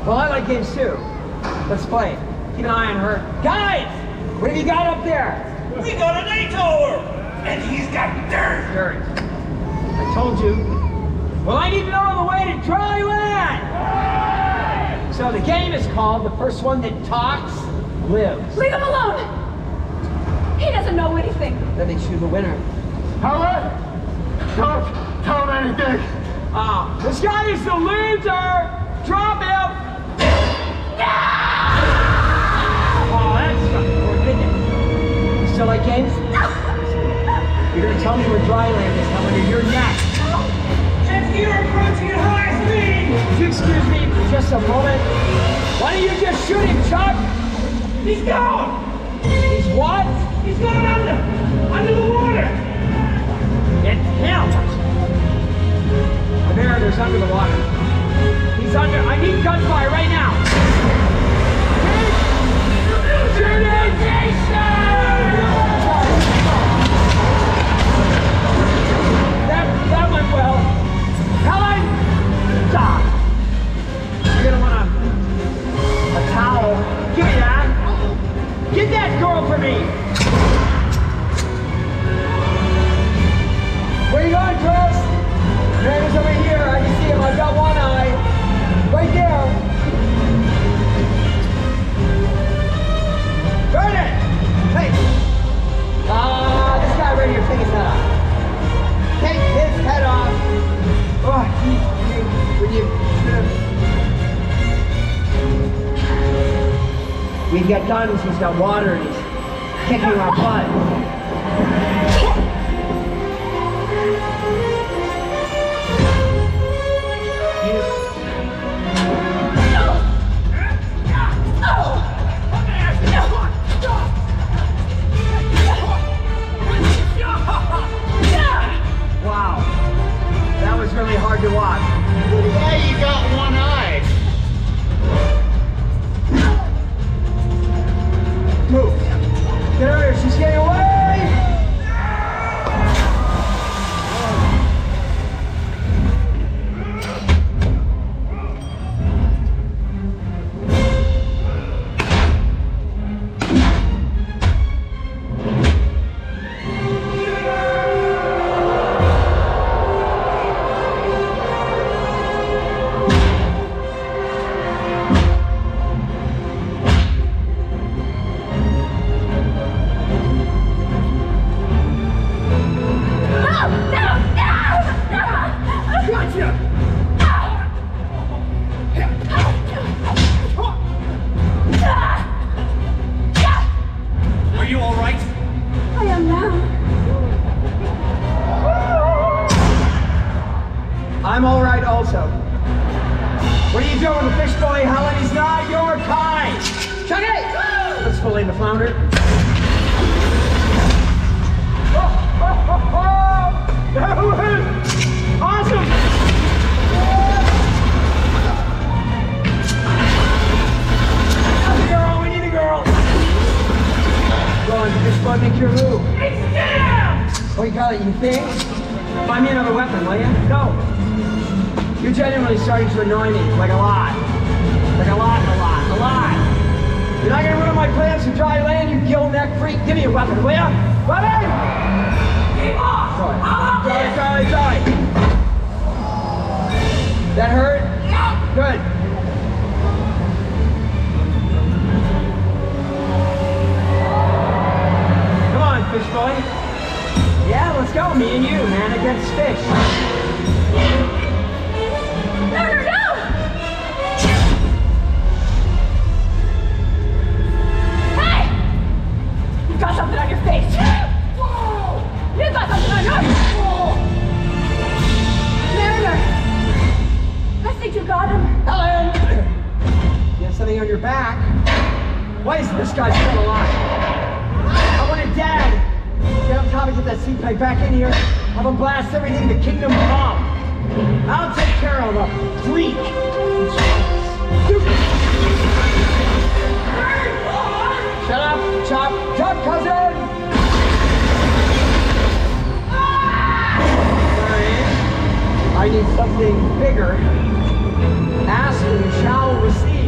Well, I like games too. Let's play. Keep an eye on her. Guys! What have you got up there? We got an 8-hour! And he's got dirt! Dirt. I told you. Well, I need to know the way to dry land! So the game is called The First One That Talks Lives. Leave him alone! He doesn't know anything. That makes you the winner. Helen! Don't tell him anything! This guy is the loser! Drop him! No! Oh, that's not forbidden. You still like games? You're gonna tell me where dry land is, Helen, or you're next. And you're approaching at high speed! Would you excuse me for just a moment? Why don't you just shoot him, Chuck? He's gone! He's what? He's gone under the water! It's him! The mariner's under the water. He's under. I need gunfire right now. Shooting! That went well. Helen! Stop! You're gonna want a towel. Give me that. Get that girl for me. Where you going, Chris? Mariner's over here. I can see him. I've got one eye. Right there. Burn it! Hey! This guy right here, take his head off. Take his head off. Oh, when you We've got guns, he's got water, and he's kicking our butt. Wow, that was really hard to watch. Yeah, you got one eye. Move. Get her here, she's getting away! Are you all right? I am now. I'm all right also. What are you doing with the fish boy, Helen? He's not your kind. Chuck it! Let's fillet the flounder. That was awesome! That's a girl, we need a girl. Go on, fish boy, make your move. It's down! Oh, you got it, you think? Find me another weapon, will you? Go. You're genuinely starting to annoy me, like a lot. Like a lot. You're not gonna ruin my plans to dry land, you gill neck freak. Give me a weapon, will ya? Weapon! Keep off! Charlie. That hurt? Good. Come on, fish boy. Yeah, let's go, me and you, man, against fish. No! Hey! You got something on your face. You got something on yours. Mariner, I think you got him. Helen! You have something on your back? Why is this guy still alive? I want it dead. Get up top and get that seat pipe back in here. Have him blast everything to Kingdom Come. I'll take care of the freak. Shut up, chop, cousin! Sorry. I need something bigger. Ask and you shall receive.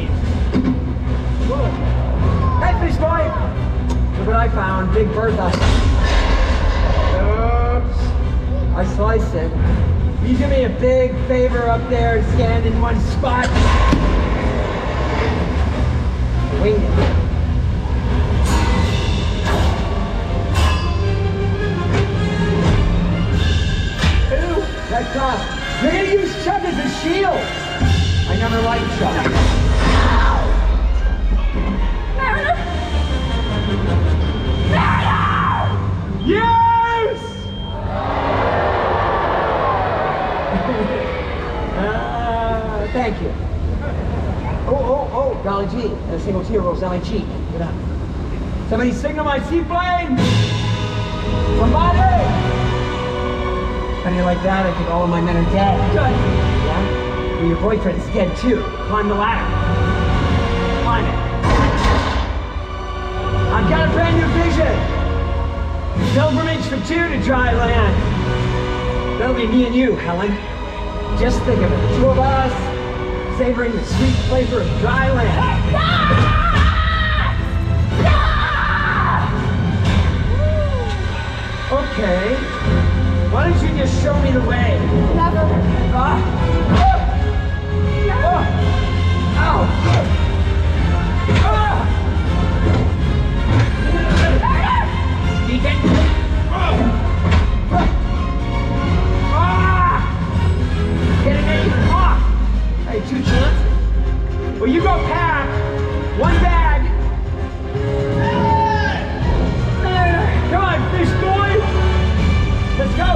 you do me a big favor up there, stand in one spot. Wing it. Ooh, that's tough. You're gonna use Chuck as a shield. I never liked Chuck. Mariner! Mariner! Yes! Thank you. Oh, golly gee. And a single tear rolls down my cheek. Get up. Somebody signal my seaplane! Somebody! How do you like that? I think all of my men are dead. Good. Yeah? Well, your boyfriend's dead too. Climb the ladder. Climb it. I've got a brand new vision. Pilgrimage for two to dry land. That'll be me and you, Helen. Just think of it, the two of us, savoring the sweet flavor of dry land. Okay. Why don't you just show me the way? Never. Ow! Sneak it! Getting it off! Hey, 2 chances. Well, you go pack 1 bag. Come on, fish boy! Let's go!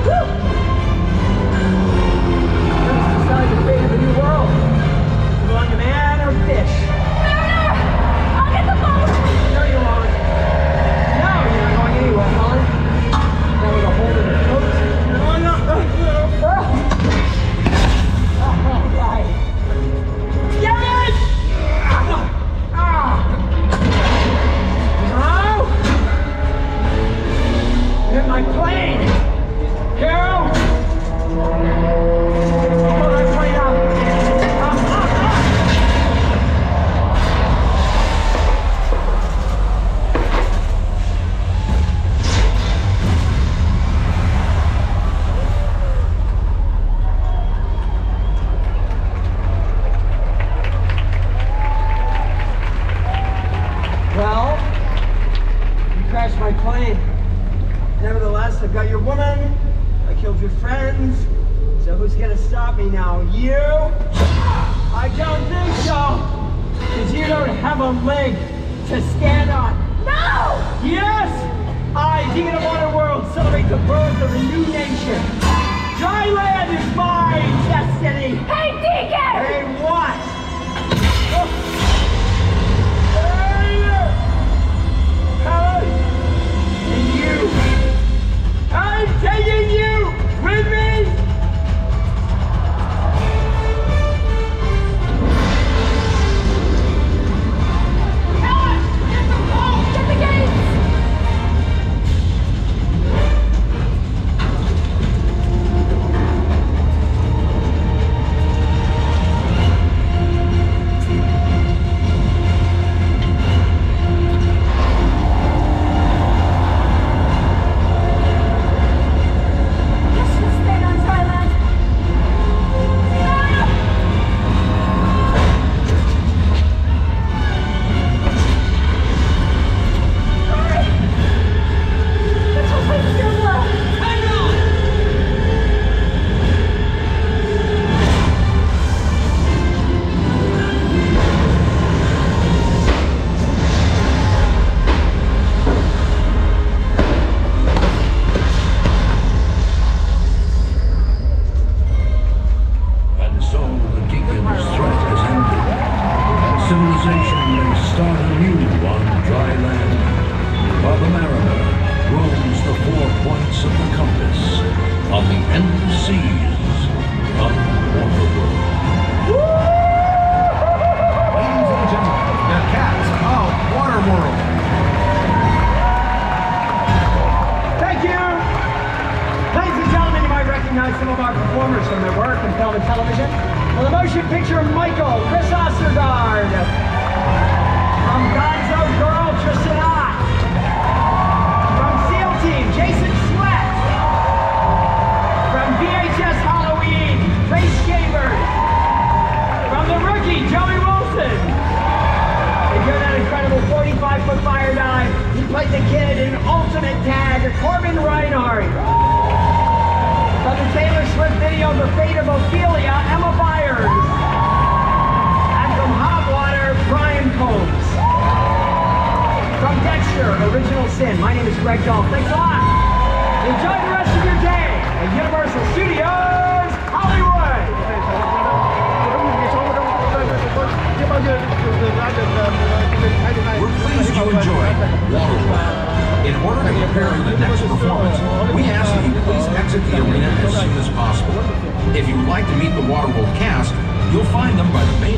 Woo! Let's decide the fate of the new world. Belong to man or fish? Mariner! I'll get the boat! No, you won't. No, you're not going anywhere, Helen. That was a hole in your coat. No. All right. Get it! Hit my plane! Carol! Pull that plane out! Well, you crashed my plane. Nevertheless, I've got your woman, I killed your friends, so who's gonna stop me now? You? I don't think so, because you don't have a leg to stand on. No! Yes! I, Deacon of WaterWorld, celebrate the birth of a new nation. Dry land is my destiny! Hey, Deacon! Hey, what? Helen! And you! I'm taking you with me! Helen! Get the boat! Get the gates! the Kid and Ultimate Tag, Corbin Reinhardt. From the Taylor Swift video, The Fate of Ophelia, Emma Byers. And from Hot Water, Brian Combs. From Dexter, Original Sin, my name is Greg Dahl. Thanks a lot. Enjoy the rest of your day at Universal Studios Hollywood. We're pleased you enjoyed WaterWorld. In order to prepare for the next performance, we ask that you please exit the arena as soon as possible. If you would like to meet the WaterWorld cast, you'll find them by the main